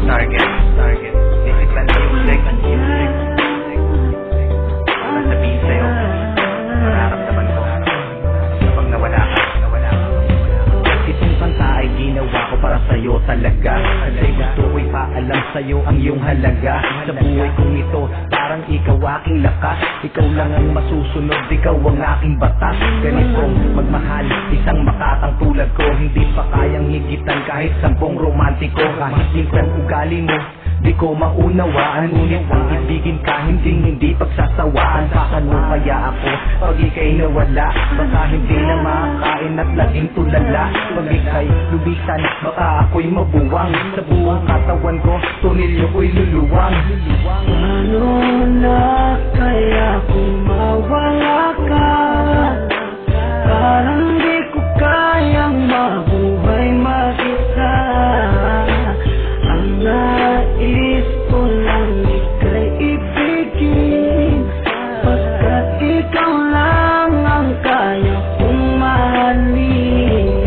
Target. Basic lang music. Sasabihin sa'yo, nararamdaman ko kapag nawala ka. Itong kanta ay ginawa ko para sa'yo talaga, kasi gusto ko'y paalam sa'yo ang iyong halaga. Sa buhay kong ito, parang ikaw aking lakas. Ikaw lang ang masusunod, ikaw ang aking batas. Ganitong magmahal, isang makatang tulad ko, hindi pa kayang higitan kahit 10 romantiko. Kahit minsan ugali mo, di ko maunawaan, ngunit ang ibigin ka hindi pagsasawaan. Paano kaya ako pag ika'y nawala? Baka hindi na makakain at laging tulala. Pag ika'y lubisan, baka ako'y mabuwang. Sa buong katawan ko, tunilyo ko'y luluwang. Paano na kaya kung mawala ka? Parang di ko kayang mabuhay mag-isa. Ang nais ko lang ika'y ibigin, pagkat ikaw lang ang kaya kong mahalin.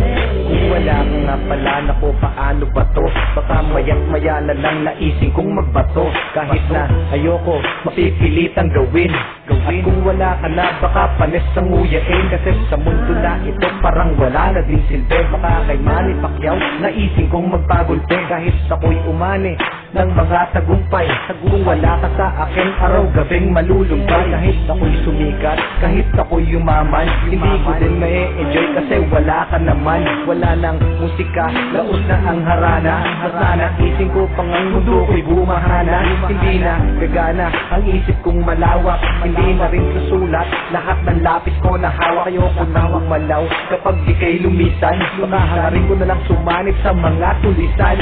Kung wala ka nga pala, naku, paano ba to? Baka maya't maya na lang naising kong magbato. Kahit na ayoko, mapipilitang gawin. At kung wala ka na, baka panis ang nguyain. Kasi sa mundo na ito, parang wala na din silbi. Baka kay Manny Pacquiao, naising kong magpagulpe. Kahit ako'y umani ng mga tagumpay, kung wala ka sa akin, araw-gabing malulumbay. Kahit ako'y sumikat, kahit ako'y yumaman, hindi ko din ma-enjoy kasi wala ka naman. Wala nang musika, laos na ang harana. At nanakising ko pang ang mundo ko'y bumahana. Hindi na gagana ang isip kong malawak, hindi na rin susulat lahat ng lapis ko na hawak. Ayoko nawang malaw kapag di kay lumisan. Baka hangarin ko na lang sumanib sa mga tulisan.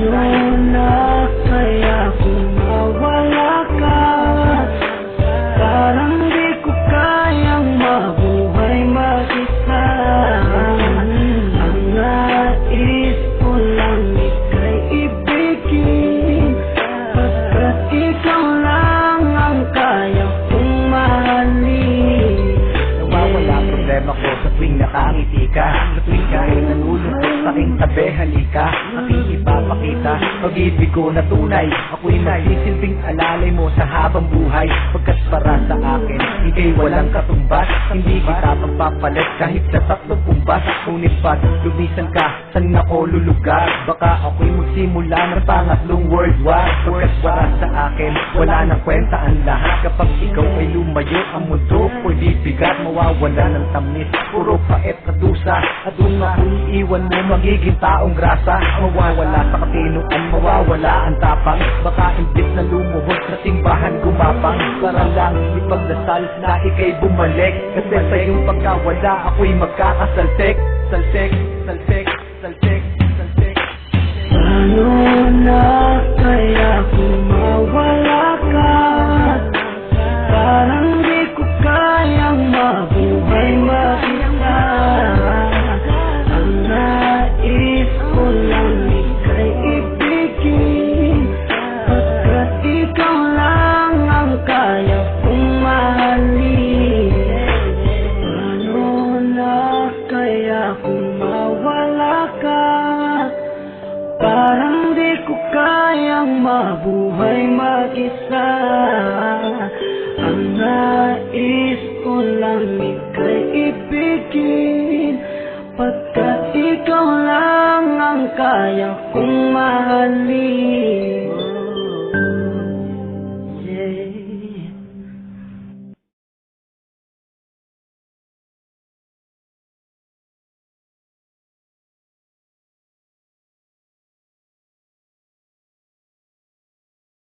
Paano na kaya kung mawala ka? Parang di ko kayang mabuhay mag-isa. Ang nais ko lang ika'y ibigin, pagkat ikaw lang ang kaya kong mahalin. Nawawala problema ko sa tuwing nakangiti ka, sa tuwing kahit nalulungkot sa aking tabi, halika. Aking ipapakita pag-ibig ko na tunay. Ako'y magsisilbing alalay mo sa habang buhay, pagkat para sa akin ika'y walang katumbas. Hindi kita pagpapalit kahit sa 3 pumbas. Ngunit pag lumisan ka, saan ako lulugar? Baka ako'y magsimula ng pangatlong world war. Pagkat para sa akin wala nang kwenta ang lahat. Kapag ikaw ay lumayo, ang mundo ko'y bibigat. Mawawala ng tamis, puro pait at dusa. At kung ako'y iiwan mo, magiging taong grasa. Mawawala sa katinuan, mawawala ang tapang. Baka imbis na lumuhod sa simbahan gumapang, para lang ipagdasal na ika'y bumalik. Kasi sa iyong pagkawala, ako'y magkakasalsik. Salsik. Paano na kaya kung mawala ka? Parang di ko kayang mabuhay mag-isa. Ang nais ko lang ika'y ibigin, pagkat ikaw lang ang kaya kong mahalin. Paano na kaya kung mawala ka? Parang di ko kayang mabuhay mag-isa. Ang nais ko lang ika'y ibigin, pagkat ikaw lang ang kaya kong mahalin.